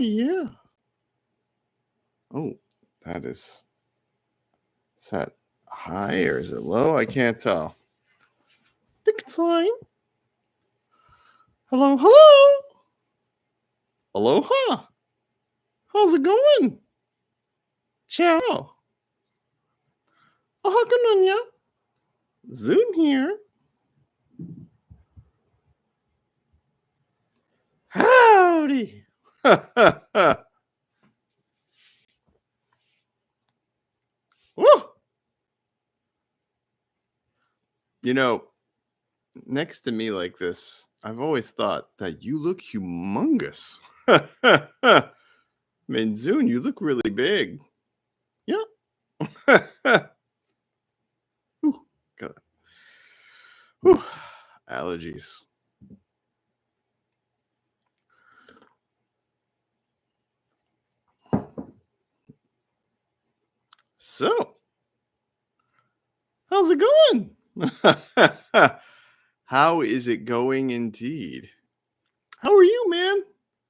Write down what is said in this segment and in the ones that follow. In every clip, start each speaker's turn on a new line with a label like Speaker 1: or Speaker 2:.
Speaker 1: Yeah.
Speaker 2: Oh, that is that high or is it low? I can't tell.
Speaker 1: I think it's fine. Hello, hello. Aloha. How's it going? Ciao. Ohakanunya. Zoon here. Howdy. Woo.
Speaker 2: You know, next to me like this, I've always thought that you look humongous. I mean, Zoon, you look really big.
Speaker 1: Yeah.
Speaker 2: Ooh, God. Whew. Allergies. So,
Speaker 1: How's it going?
Speaker 2: how is it going indeed?
Speaker 1: How are you, man?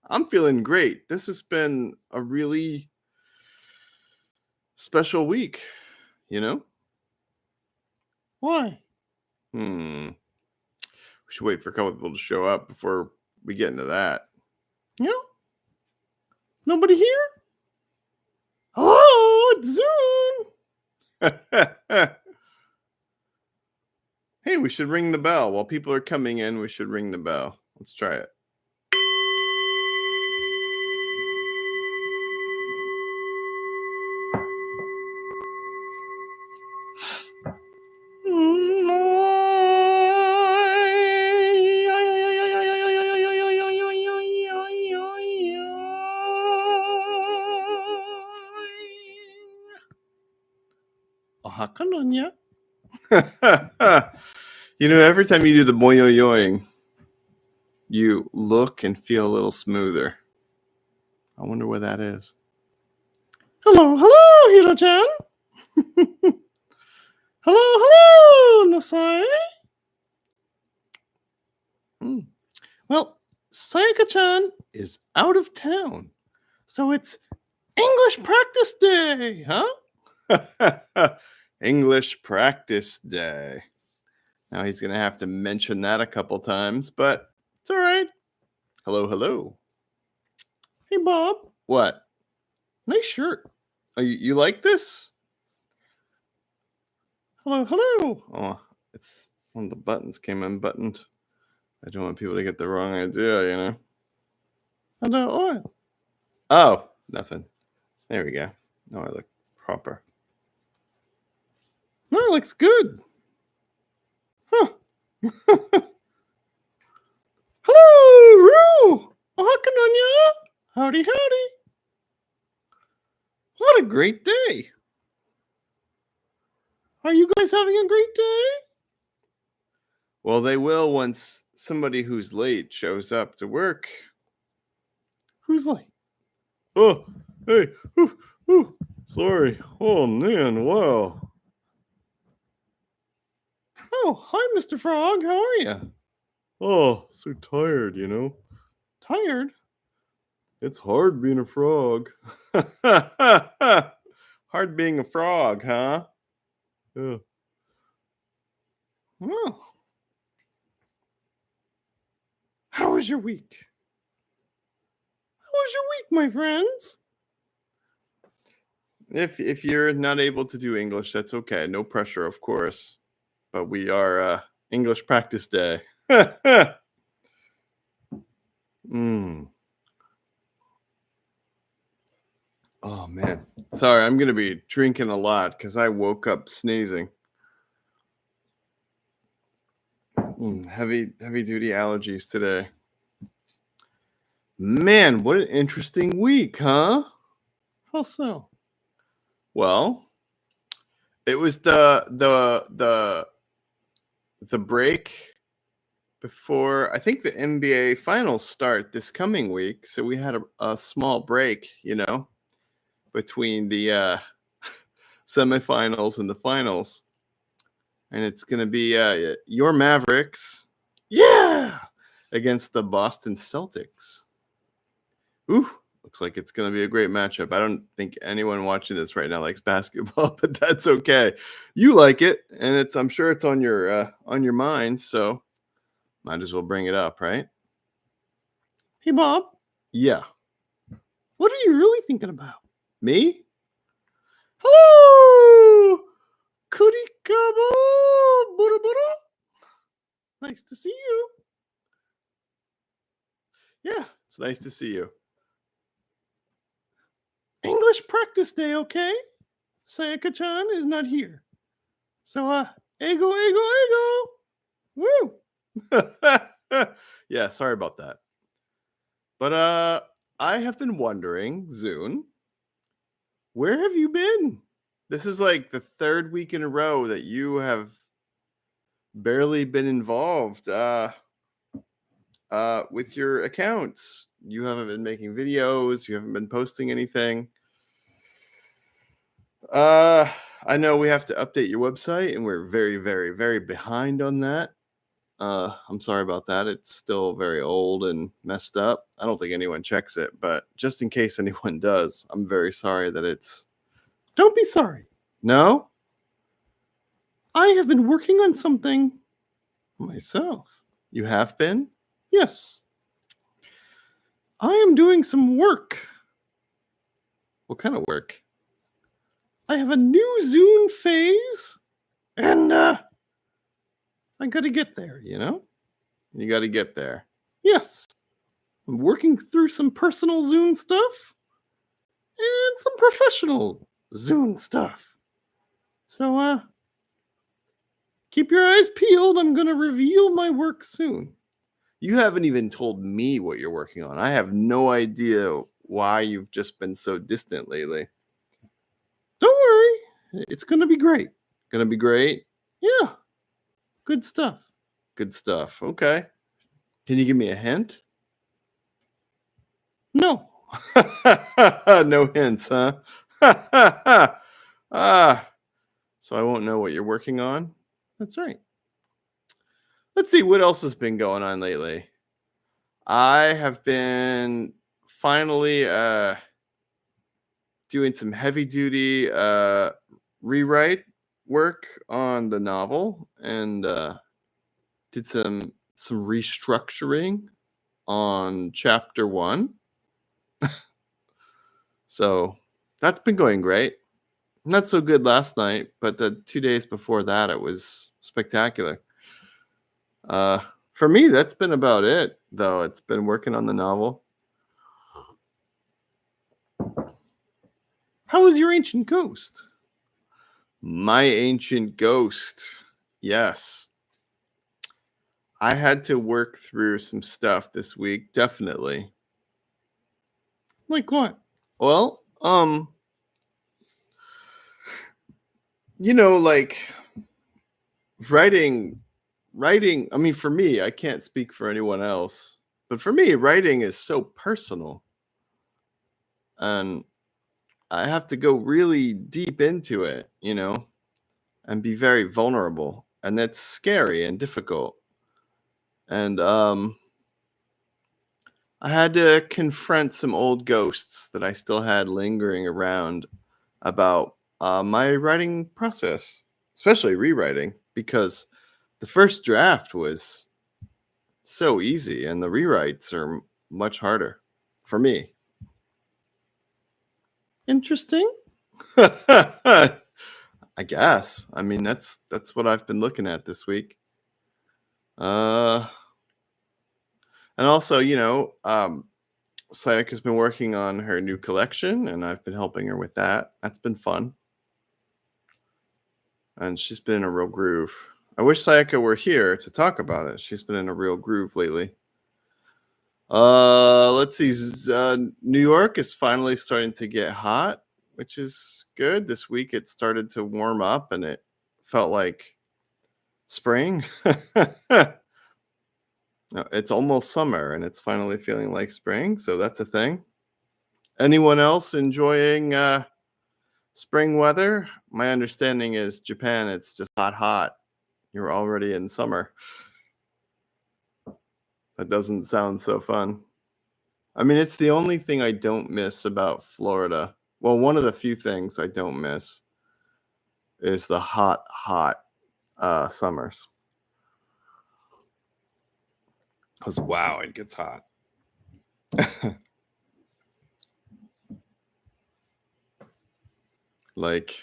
Speaker 2: I'm feeling great. This has been a really special week, you know?
Speaker 1: Why?
Speaker 2: We should wait for a couple people to show up before we get into that.
Speaker 1: Yeah. Nobody here? Hello, it's Zoon.
Speaker 2: Hey, we should ring the bell. While people are coming in, we should ring the bell. Let's try it.
Speaker 1: Ohakanunya.
Speaker 2: You know, every time you do the boing-yoing, you look and feel a little smoother. I wonder what that is.
Speaker 1: Hello, hello, Hiro-chan. Hello, Nasai. Well, Sayaka-chan is out of town, so it's English practice day, huh?
Speaker 2: English practice day. Now he's going to have to mention that a couple times, but it's all right. Hello, hello.
Speaker 1: Hey, Bob.
Speaker 2: What?
Speaker 1: Nice shirt.
Speaker 2: Oh, you like this?
Speaker 1: Hello, hello.
Speaker 2: Oh, it's one of the buttons came unbuttoned. I don't want people to get the wrong idea, you know?
Speaker 1: Hello, what?
Speaker 2: Oh, nothing. There we go. Now I look proper.
Speaker 1: No, it looks good. Huh. Hello, Roo. Ohakanunya. Howdy, howdy. What a great day. Are you guys having a great day?
Speaker 2: Well, they will once somebody who's late shows up to work.
Speaker 1: Who's late?
Speaker 2: Oh, hey, sorry. Oh, man, wow.
Speaker 1: Oh, hi, Mr. Frog. How are you?
Speaker 2: Oh, so tired, you know?
Speaker 1: Tired?
Speaker 2: It's hard being a frog. Hard being a frog, huh? Yeah.
Speaker 1: Oh. How was your week? How was your week, my friends?
Speaker 2: If you're not able to do English, that's okay. No pressure, of course. But we are English practice day. Oh, man. Sorry, I'm going to be drinking a lot because I woke up sneezing. Heavy duty allergies today. Man, what an interesting week, huh?
Speaker 1: How so?
Speaker 2: Well, it was the break before I think the NBA finals start this coming week. So we had a small break, you know, between the semifinals and the finals. And it's going to be your Mavericks,
Speaker 1: Yeah,
Speaker 2: against the Boston Celtics. Ooh, Looks like it's going to be a great matchup. I don't think anyone watching this right now likes basketball, but that's okay. You like it, and I'm sure it's on your mind, so might as well bring it up, right?
Speaker 1: Hey, Bob,
Speaker 2: Yeah.
Speaker 1: what are you really thinking about?
Speaker 2: Me? Hello! Kurikabo! Buruburu!
Speaker 1: Nice to see you.
Speaker 2: Yeah, it's nice to see you.
Speaker 1: English practice day, okay? Sayaka-chan is not here. So, ego, ego, ego. Woo!
Speaker 2: Yeah, sorry about that. But I have been wondering, Zoon, where have you been? This is like the third week in a row that you have barely been involved with your accounts. You haven't been making videos, you haven't been posting anything. I know we have to update your website, and we're very, very, very behind on that. I'm sorry about that. It's still very old and messed up. I don't think anyone checks it, but just in case anyone does, I'm very sorry that it's...
Speaker 1: Don't be sorry.
Speaker 2: No?
Speaker 1: I have been working on something
Speaker 2: Myself. You have been?
Speaker 1: Yes. I am doing some work.
Speaker 2: What kind of work?
Speaker 1: I have a new Zoon phase, and I gotta get there, you know?
Speaker 2: You got to get there.
Speaker 1: Yes. I'm working through some personal Zoon stuff and some professional Zoon stuff. So, keep your eyes peeled. I'm gonna reveal my work soon.
Speaker 2: You haven't even told me what you're working on. I have no idea why you've just been so distant lately.
Speaker 1: Don't worry. It's gonna be great.
Speaker 2: Gonna be great?
Speaker 1: Yeah. Good stuff.
Speaker 2: Good stuff. Okay. Can you give me a hint?
Speaker 1: No.
Speaker 2: No hints, huh? So I won't know what you're working on?
Speaker 1: That's right.
Speaker 2: Let's see, what else has been going on lately? I have been finally doing some heavy duty rewrite work on the novel, and did some restructuring on chapter 1. So that's been going great. Not so good last night, but the 2 days before that, it was spectacular. For me, that's been about it, though. It's been working on the novel.
Speaker 1: How is your ancient ghost?
Speaker 2: My ancient ghost. Yes. I had to work through some stuff this week, definitely.
Speaker 1: Like what?
Speaker 2: Well, like writing, I mean, for me, I can't speak for anyone else, but for me, writing is so personal. And I have to go really deep into it, and be very vulnerable. And that's scary and difficult. And I had to confront some old ghosts that I still had lingering around about my writing process, especially rewriting, because the first draft was so easy and the rewrites are much harder for me.
Speaker 1: Interesting.
Speaker 2: I guess. I mean, that's what I've been looking at this week. And also, Sayaka's been working on her new collection, and I've been helping her with that. That's been fun. And she's been in a real groove. I wish Sayaka were here to talk about it. She's been in a real groove lately. Let's see. New York is finally starting to get hot, which is good. This week it started to warm up, and it felt like spring. No, it's almost summer, and it's finally feeling like spring, so that's a thing. Anyone else enjoying spring weather? My understanding is Japan, it's just hot. You're already in summer. That doesn't sound so fun. I mean, it's the only thing I don't miss about Florida. Well, one of the few things I don't miss is the hot summers. Because wow, it gets hot. Like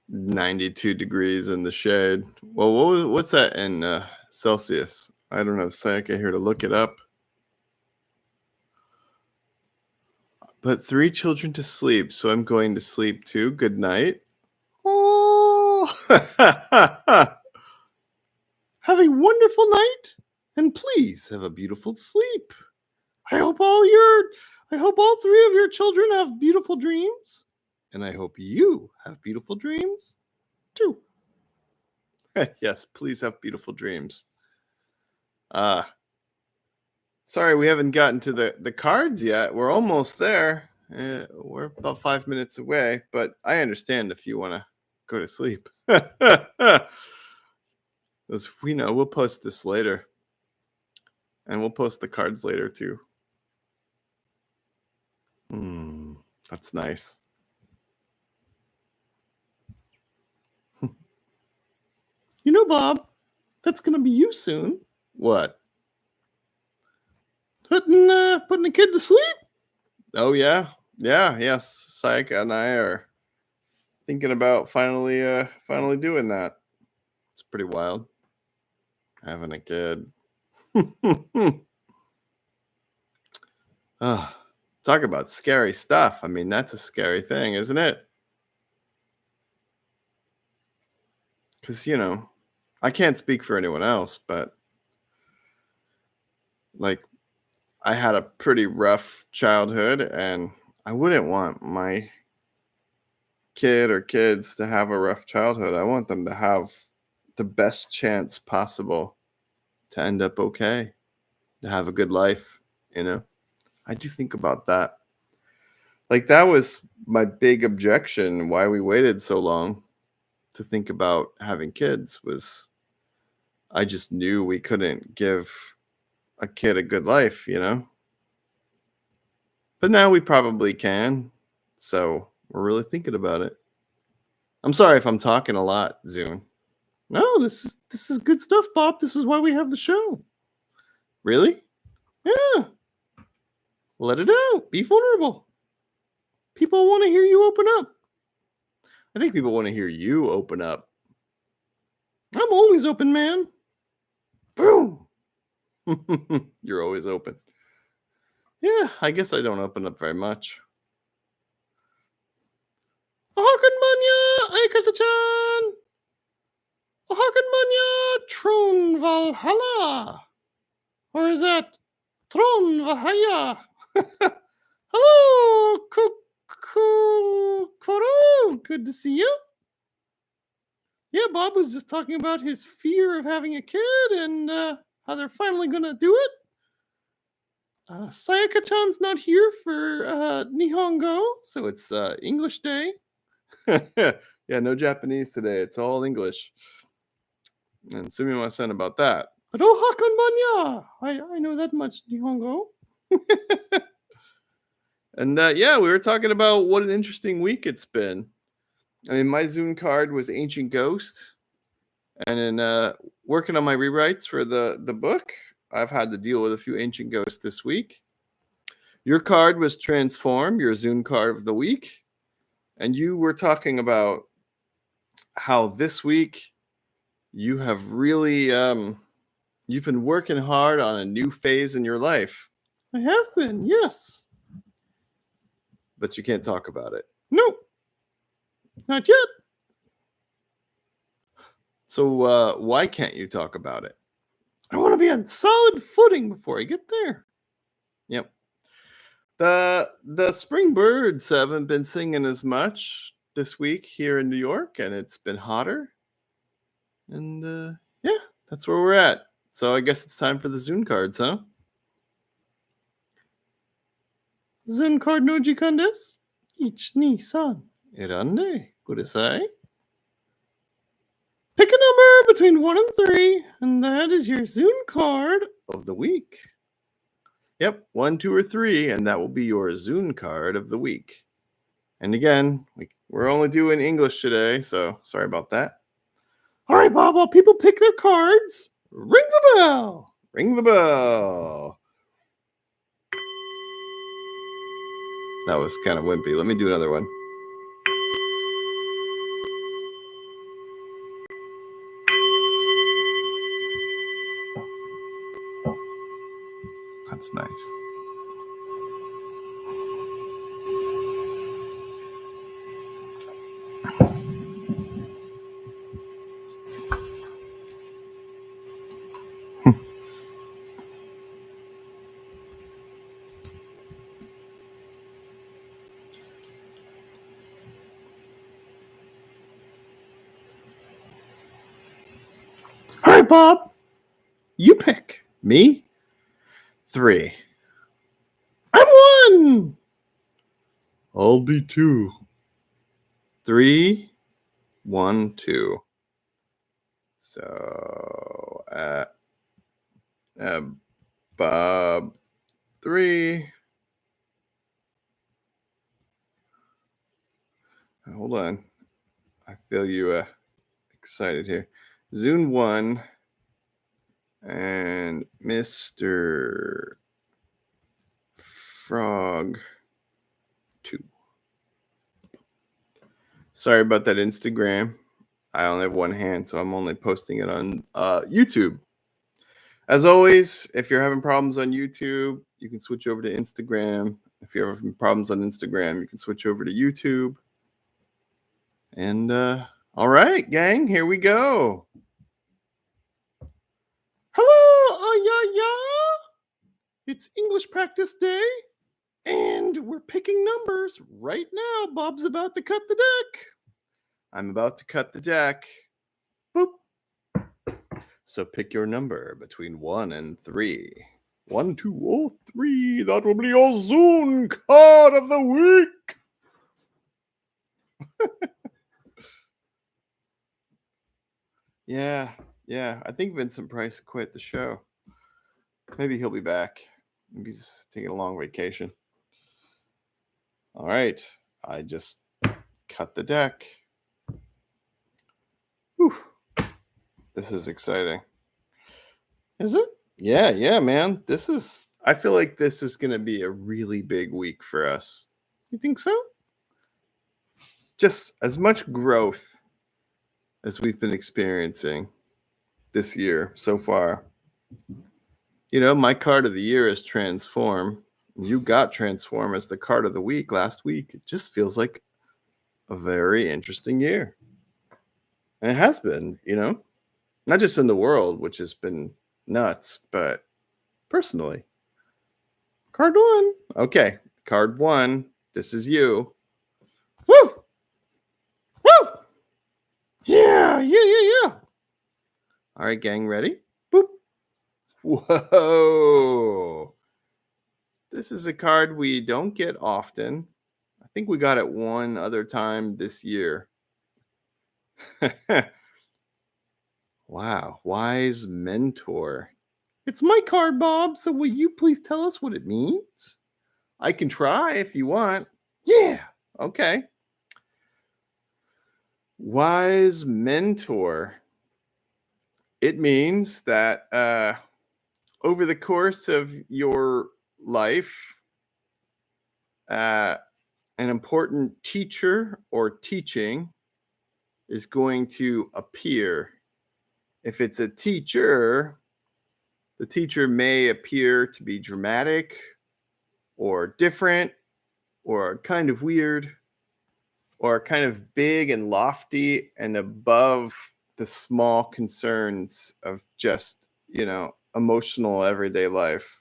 Speaker 2: 92 degrees in the shade. Well, what's that in Celsius? I don't know. Sayaka here to look it up. Put 3 children to sleep, so I'm going to sleep too. Good night. Oh, have a wonderful night, and please have a beautiful sleep. I hope all 3 of your children have beautiful dreams, and I hope you have beautiful dreams too. Yes, please have beautiful dreams. Sorry, we haven't gotten to the cards yet. We're almost there. We're about 5 minutes away, but I understand if you want to go to sleep. As we know, we'll post this later. And we'll post the cards later too. That's nice. You know, Bob, that's going to be you soon. What? Putting a kid to sleep? Oh, yeah. Yes. Sayaka and I are thinking about finally doing that. It's pretty wild. Having a kid. Talk about scary stuff. I mean, that's a scary thing, isn't it? Because, I can't speak for anyone else, but like, I had a pretty rough childhood, and I wouldn't want my kid or kids to have a rough childhood. I want them to have the best chance possible to end up okay, to have a good life, I do think about that. Like, that was my big objection why we waited so long to think about having kids, was I just knew we couldn't give a kid a good life, But now we probably can. So we're really thinking about it. I'm sorry if I'm talking a lot, Zoon. No, this is good stuff, Bob. This is why we have the show. Really? Yeah. Let it out. Be vulnerable. People want to hear you open up. I think people want to hear you open up. I'm always open, man. Boom. You're always open. Yeah, I guess I don't open up very much. Hakanmanya, Aikata-chan. Hakanmanya, Tron Valhalla. Or is that Tron Vahaya? Hello, Koro. Good to see you. Yeah, Bob was just talking about his fear of having a kid and how they're finally going to do it. Sayaka-chan's not here for Nihongo, so it's English day. Yeah, no Japanese today. It's all English. And sumimasen about that. But oh, hakonbanya! I know that much Nihongo. And yeah, we were talking about what an interesting week it's been. I mean, my Zoon card was Ancient Ghost. And in working on my rewrites for the book, I've had to deal with a few Ancient Ghosts this week. Your card was Transform, your Zoon card of the week. And you were talking about how this week you have really, you've been working hard on a new phase in your life. I have been, yes. But you can't talk about it. No, not yet. So why can't you talk about it? I want to be on solid footing before I get there. Yep. The spring birds haven't been singing as much this week here in New York, and it's been hotter. And yeah, that's where we're at. So I guess it's time for the Zoon cards, huh? Zoon card no jikan desu. 1, 2, 3. Erande kudasai. Pick a number between 1 and 3, and that is your Zoon card of the week. Yep, 1, 2, or 3, and that will be your Zoon card of the week. And again, we're only doing English today, so sorry about that.
Speaker 1: All right, Bob, while people pick their cards, ring the bell.
Speaker 2: Ring the bell. That was kind of wimpy. Let me do another one. That's nice.
Speaker 1: All right, Bob, you pick.
Speaker 2: Me? 3.
Speaker 1: I'm 1.
Speaker 2: I'll be 2. 3, 1, 2. So, Bob 3. Hold on. I feel you excited here. Zoon 1 and Mr. Frog 2. Sorry about that Instagram. I only have one hand, so I'm only posting it on YouTube. As always, if you're having problems on YouTube, you can switch over to Instagram. If you're having problems on Instagram, you can switch over to YouTube. And all right, gang, here we go.
Speaker 1: Hello, yeah. It's English practice day, and we're picking numbers right now. Bob's about to cut the deck.
Speaker 2: I'm about to cut the deck. Boop. So pick your number between 1 and 3. 1, 2, or 3. That will be your Zoon card of the week. Yeah. I think Vincent Price quit the show. Maybe he'll be back. Maybe he's taking a long vacation. All right. I just cut the deck. Whew. This is exciting.
Speaker 1: Is it?
Speaker 2: Yeah, man. I feel like this is going to be a really big week for us.
Speaker 1: You think so?
Speaker 2: Just as much growth as we've been experiencing this year so far. You know, my card of the year is Transform. You got Transform as the card of the week last week. It just feels like a very interesting year. And it has been, not just in the world, which has been nuts, but personally.
Speaker 1: Card 1.
Speaker 2: Okay, card 1. This is you.
Speaker 1: Woo! Yeah.
Speaker 2: All right, gang, ready? Boop. Whoa. This is a card we don't get often. I think we got it one other time this year. Wow, wise mentor.
Speaker 1: It's my card, Bob, so will you please tell us what it means?
Speaker 2: I can try if you want.
Speaker 1: Yeah.
Speaker 2: Okay. Wise mentor. It means that over the course of your life, an important teacher or teaching is going to appear. If it's a teacher, the teacher may appear to be dramatic or different or kind of weird or kind of big and lofty and above the small concerns of just, emotional everyday life.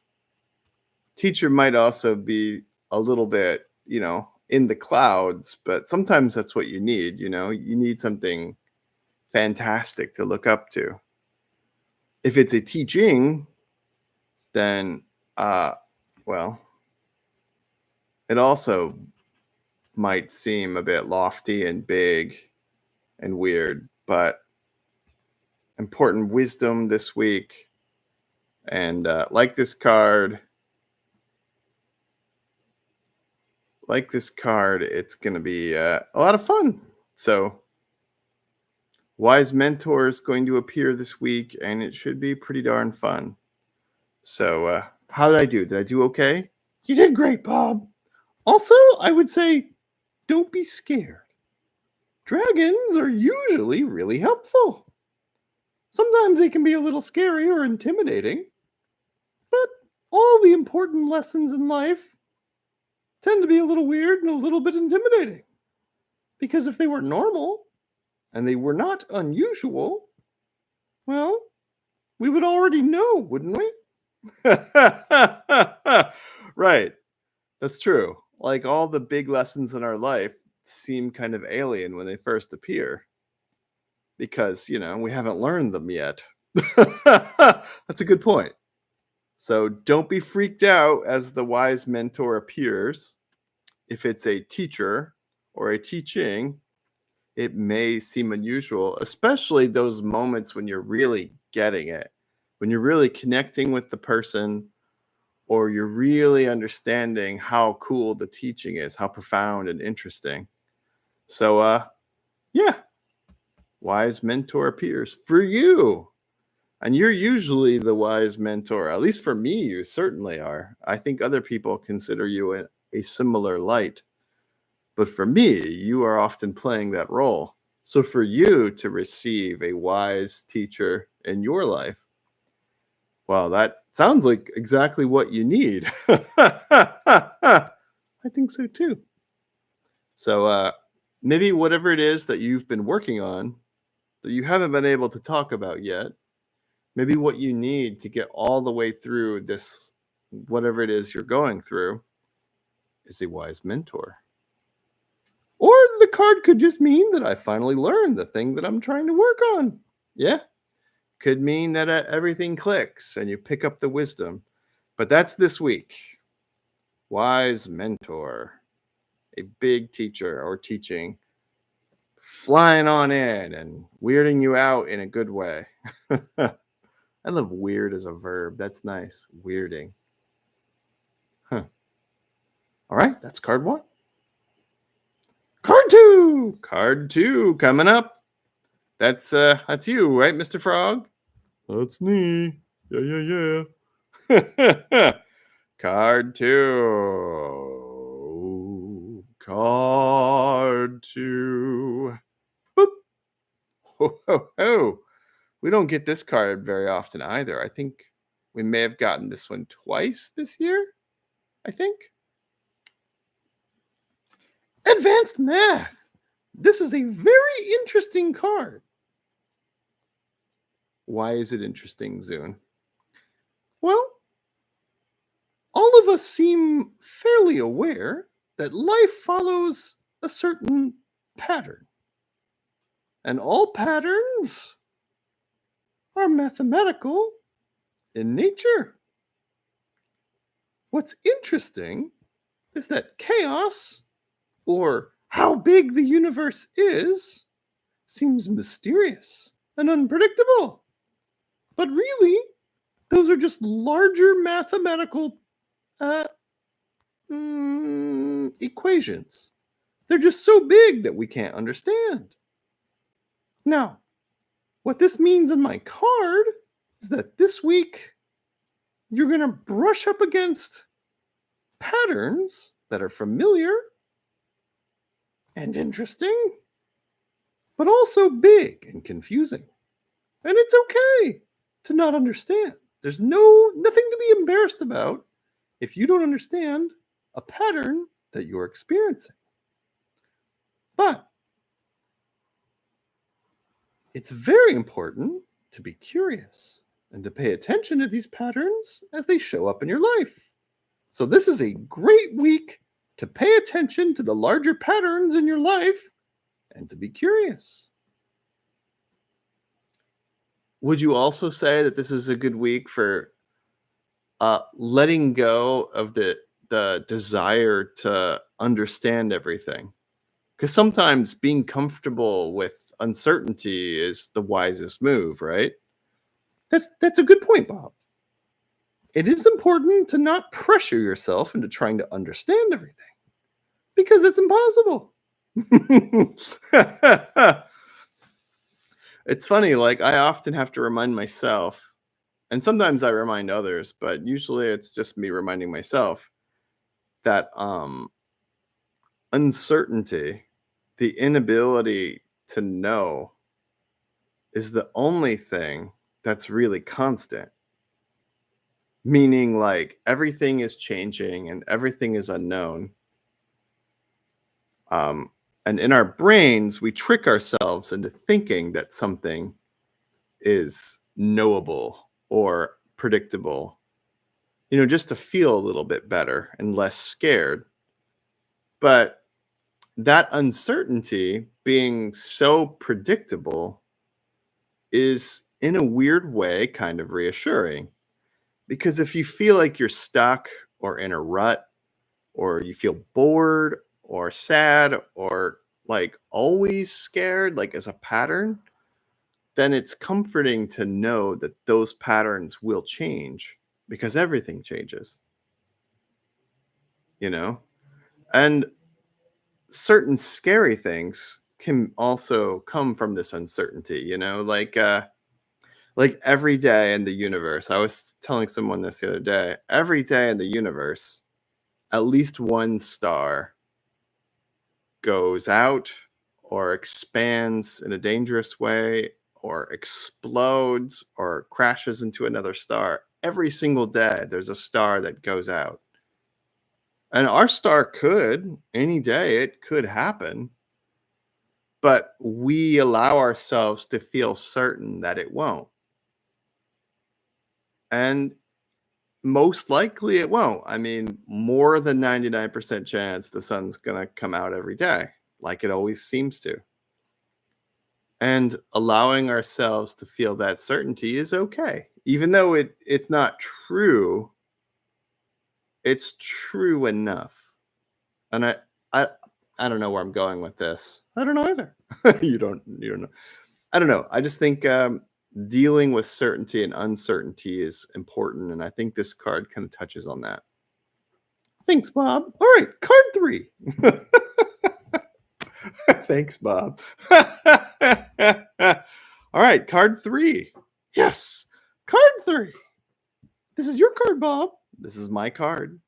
Speaker 2: Teacher might also be a little bit, in the clouds, but sometimes that's what you need, you need something fantastic to look up to. If it's a teaching, then, it also might seem a bit lofty and big and weird, but important wisdom this week. And like this card, like this card, it's going to be a lot of fun. So, Wise Mentor is going to appear this week, and it should be pretty darn fun. So, how did I do? Did I do okay?
Speaker 1: You did great, Bob. Also, I would say, don't be scared. Dragons are usually really helpful. Sometimes they can be a little scary or intimidating, but all the important lessons in life tend to be a little weird and a little bit intimidating. Because if they were normal and they were not unusual, well, we would already know, wouldn't we?
Speaker 2: Right. That's true. Like all the big lessons in our life seem kind of alien when they first appear because, we haven't learned them yet. That's a good point. So don't be freaked out as the wise mentor appears. If it's a teacher or a teaching, it may seem unusual, especially those moments when you're really getting it, when you're really connecting with the person, or you're really understanding how cool the teaching is, how profound and interesting. So, yeah, wise mentor appears for you. And you're usually the wise mentor. At least for me, you certainly are. I think other people consider you in a similar light. But for me, you are often playing that role. So for you to receive a wise teacher in your life, well, that sounds like exactly what you need.
Speaker 1: I think so too.
Speaker 2: So maybe whatever it is that you've been working on that you haven't been able to talk about yet, maybe what you need to get all the way through this, whatever it is you're going through, is a wise mentor.
Speaker 1: Or the card could just mean that I finally learned the thing that I'm trying to work on.
Speaker 2: Yeah. Could mean that everything clicks and you pick up the wisdom. But that's this week. Wise mentor. A big teacher or teaching flying on in and weirding you out in a good way. I love weird as a verb. That's nice. Weirding. Huh. All right, that's card 1.
Speaker 1: Card 2!
Speaker 2: Card 2 coming up. That's you, right, Mr. Frog? That's me. Yeah. Card 2. Card 2. Boop. Ho. We don't get this card very often either. I think we may have gotten this one twice this year, I think.
Speaker 1: Advanced Math. This is a very interesting card.
Speaker 2: Why is it interesting, Zoon?
Speaker 1: Well, all of us seem fairly aware that life follows a certain pattern. And all patterns are mathematical in nature. What's interesting is that chaos, or how big the universe is, seems mysterious and unpredictable. But really, those are just larger mathematical equations. They're just so big that we can't understand. Now, what this means in my card is that this week you're going to brush up against patterns that are familiar and interesting, but also big and confusing. And it's okay to not understand. There's nothing to be embarrassed about if you don't understand a pattern that you're experiencing. But it's very important to be curious and to pay attention to these patterns as they show up in your life. So this is a great week to pay attention to the larger patterns in your life and to be curious.
Speaker 2: Would you also say that this is a good week for letting go of the desire to understand everything? Because sometimes being comfortable with uncertainty is the wisest move, right?
Speaker 1: That's a good point, Bob. It is important to not pressure yourself into trying to understand everything. Because it's impossible.
Speaker 2: It's funny, like I often have to remind myself, and sometimes I remind others, but usually it's just me reminding myself that uncertainty, the inability to know, is the only thing that's really constant. Meaning, like, everything is changing and everything is unknown. And in our brains, we trick ourselves into thinking that something is knowable or predictable, just to feel a little bit better and less scared. But that uncertainty being so predictable is, in a weird way, kind of reassuring. Because if you feel like you're stuck or in a rut, or you feel bored or sad or like always scared, like as a pattern, then it's comforting to know that those patterns will change because everything changes, you know? And certain scary things can also come from this uncertainty, like every day in the universe. I was telling someone this the other day. Every day in the universe, at least one star goes out or expands in a dangerous way or explodes or crashes into another star. Every single day, there's a star that goes out. And our star could, any day, it could happen. But we allow ourselves to feel certain that it won't. And most likely it won't. I mean, more than 99% chance the sun's going to come out every day, like it always seems to. And allowing ourselves to feel that certainty is okay. Even though it's not true, it's true enough. And I don't know where I'm going with this.
Speaker 1: I don't know either.
Speaker 2: You don't know. I don't know. I just think dealing with certainty and uncertainty is important, and I think this card kind of touches on that.
Speaker 1: Thanks, Bob. All right, card 3.
Speaker 2: Thanks, Bob. All right, card 3.
Speaker 1: Yes, card 3. This is your card, Bob.
Speaker 2: This is my card.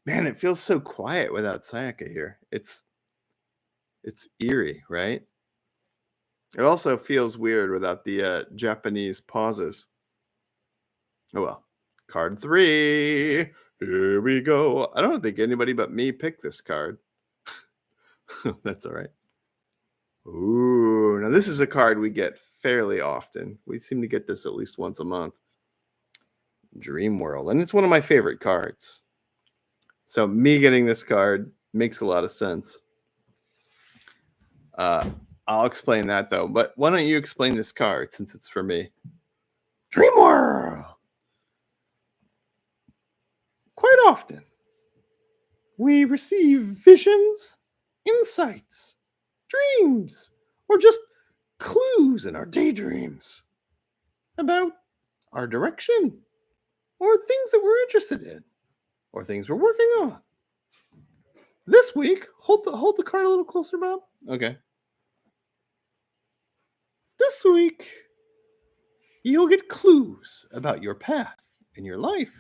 Speaker 2: Man, it feels so quiet without Sayaka here. It's eerie, right? It also feels weird without the Japanese pauses. Oh well. Card 3. Here we go. I don't think anybody but me picked this card. That's all right. Ooh, now this is a card we get fairly often. We seem to get this at least once a month. Dream World. And it's one of my favorite cards. So me getting this card makes a lot of sense. I'll explain that though. But why don't you explain this card since it's for me?
Speaker 1: Dream World. Quite often, we receive visions, insights, dreams, or just clues in our daydreams about our direction, or things that we're interested in, or things we're working on. This week, hold the card a little closer, Bob.
Speaker 2: Okay.
Speaker 1: This week, you'll get clues about your path in your life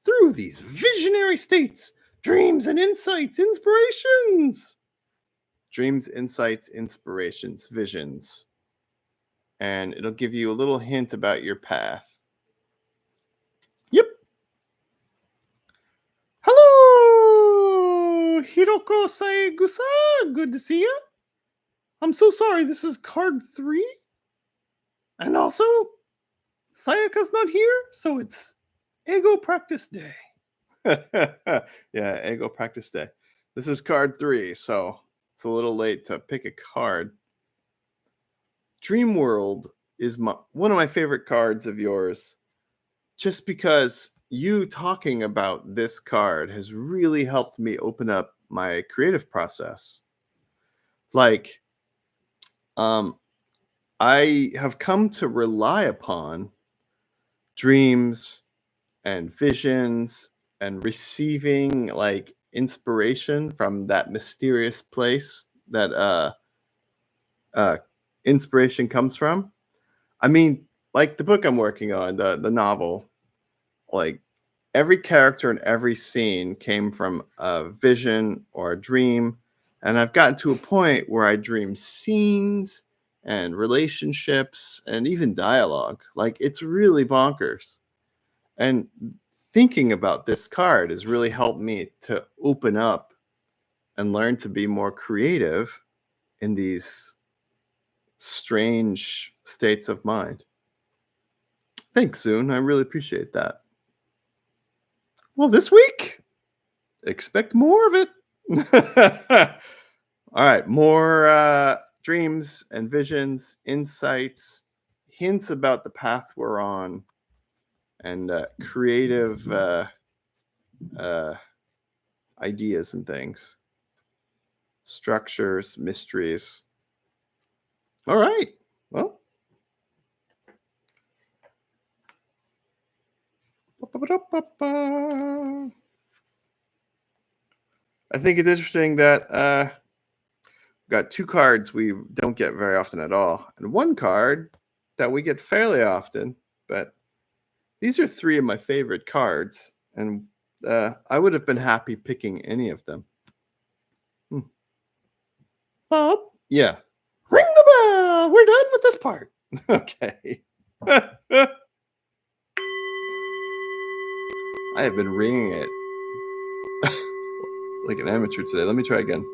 Speaker 1: through these visionary states, dreams and insights, inspirations.
Speaker 2: Dreams, insights, inspirations, visions. And it'll give you a little hint about your path.
Speaker 1: Yep. Hello, Hiroko Saegusa. Good to see you. I'm so sorry. This is card 3. And also, Sayaka's not here, so it's Ego Practice Day.
Speaker 2: Yeah, Ego Practice Day. This is card 3, so it's a little late to pick a card. Dream World is one of my favorite cards of yours, just because you talking about this card has really helped me open up my creative process. Like, I have come to rely upon dreams and visions and receiving like inspiration from that mysterious place that inspiration comes from. I mean, like the book I'm working on, the novel, like every character and every scene came from a vision or a dream. And I've gotten to a point where I dream scenes and relationships and even dialogue. Like it's really bonkers. And thinking about this card has really helped me to open up and learn to be more creative in these strange states of mind. Thanks, Zoon. I really appreciate that. Well, this week, expect more of it. All right, more dreams and visions, insights, hints about the path we're on, and creative ideas and things, structures, mysteries. All right. Well, I think it's interesting that we've got two cards we don't get very often at all, and one card that we get fairly often. But these are three of my favorite cards, and I would have been happy picking any of them.
Speaker 1: Bob,
Speaker 2: Yeah.
Speaker 1: ring the bell. We're done with this part.
Speaker 2: Okay. I have been ringing it like an amateur today. Let me try again.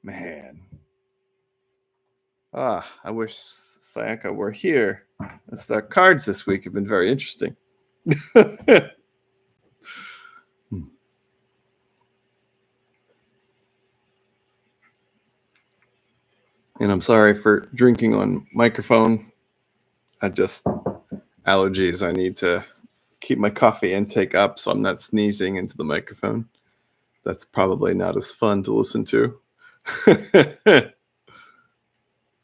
Speaker 2: Man. I wish Sayaka were here. The cards this week have been very interesting. And I'm sorry for drinking on microphone. I just allergies. I need to keep my coffee intake up so I'm not sneezing into the microphone. That's probably not as fun to listen to.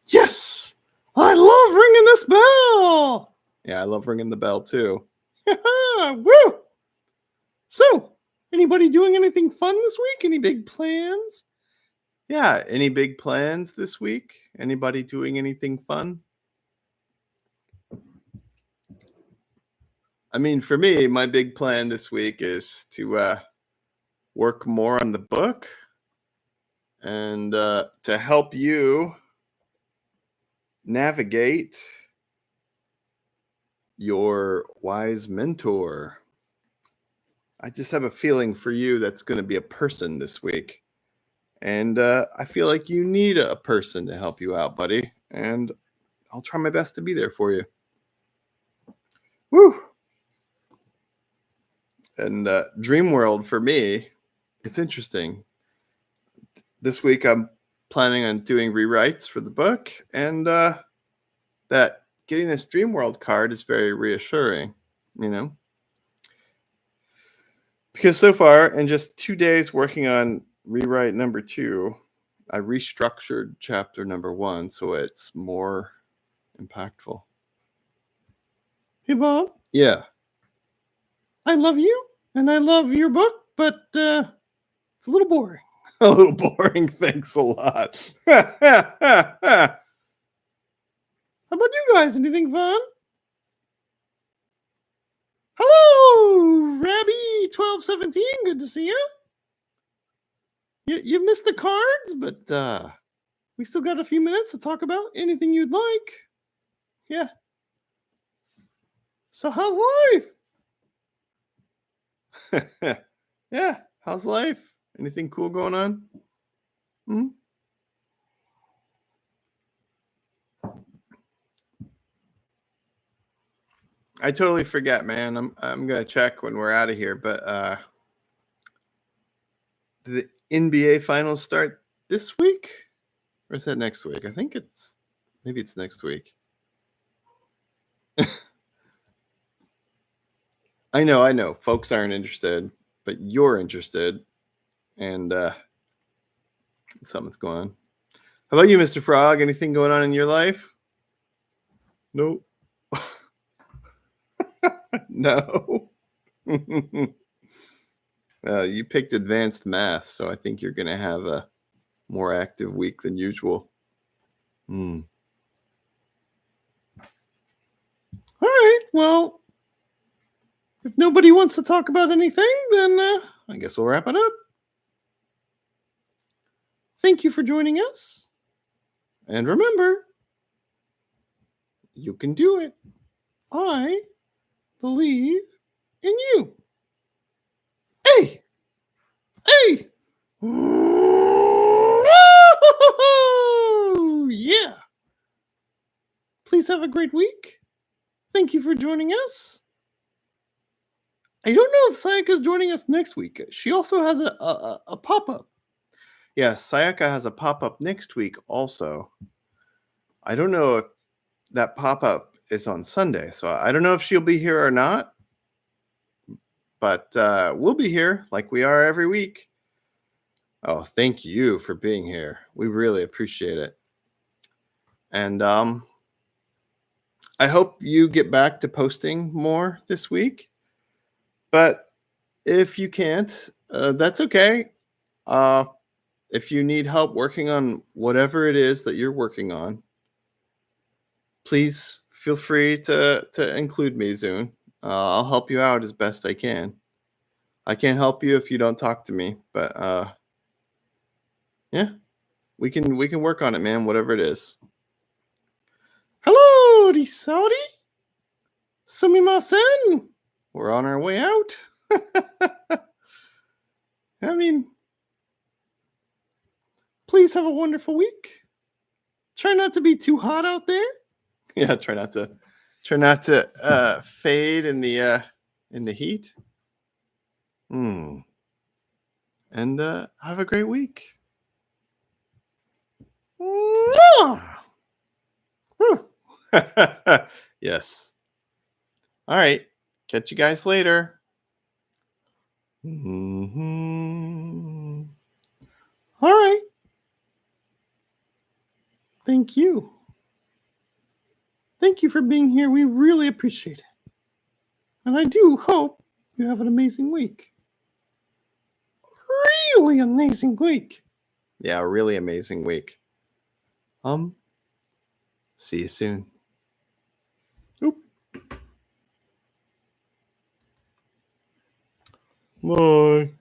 Speaker 2: Yes!
Speaker 1: I love ringing this bell.
Speaker 2: Yeah, I love ringing the bell too.
Speaker 1: Woo! So, anybody doing anything fun this week? Any big plans?
Speaker 2: Yeah, any big plans this week? Anybody doing anything fun? I mean, for me, my big plan this week is to work more on the book and to help you navigate your wise mentor. I just have a feeling for you that's going to be a person this week. And I feel like you need a person to help you out, buddy. And I'll try my best to be there for you. Woo! And Dream World for me, it's interesting. This week I'm planning on doing rewrites for the book, and that getting this Dream World card is very reassuring, you know? Because so far, in just 2 days working on rewrite number 2, I restructured chapter number 1 so it's more impactful.
Speaker 1: Hey, Bob.
Speaker 2: Yeah.
Speaker 1: I love you, and I love your book, but it's a little boring.
Speaker 2: A little boring. Thanks a lot.
Speaker 1: How about you guys? Anything fun? Hello, Rabby1217. Good to see you. You missed the cards, but we still got a few minutes to talk about anything you'd like. Yeah. So how's life?
Speaker 2: Yeah. How's life? Anything cool going on? Hmm? I totally forget, man. I'm gonna check when we're out of here, but the NBA finals start this week? Or is that next week? I think maybe it's next week. I know. Folks aren't interested, but you're interested. And something's going on. How about you, Mr. Frog? Anything going on in your life? Nope. No. You picked advanced math, so I think you're going to have a more active week than usual. All right. Well, if nobody wants to talk about anything, then I guess we'll wrap it up. Thank you for joining us. And remember, you can do it. I believe in you. Hey! Hey! Yeah! Please have a great week. Thank you for joining us. I don't know if Sayaka's joining us next week. She also has a pop-up. Yes, Sayaka has a pop-up next week also. I don't know if that pop-up is on Sunday, so I don't know if she'll be here or not. But we'll be here like we are every week. Oh, thank you for being here. We really appreciate it. And I hope you get back to posting more this week. But if you can't, that's okay. If you need help working on whatever it is that you're working on, please feel free to include me, Zoon. I'll help you out as best I can. I can't help you if you don't talk to me, but yeah, we can work on it, man. Whatever it is. Hello, Risori. Sumimasen. We're on our way out. I mean, please have a wonderful week. Try not to be too hot out there. Yeah, try not to fade in the heat. And have a great week. Yes. All right. Catch you guys later. All right. Thank you. Thank you for being here. We really appreciate it. And I do hope you have an amazing week. Really amazing week. Yeah, really amazing week. See you soon. Oop. Bye.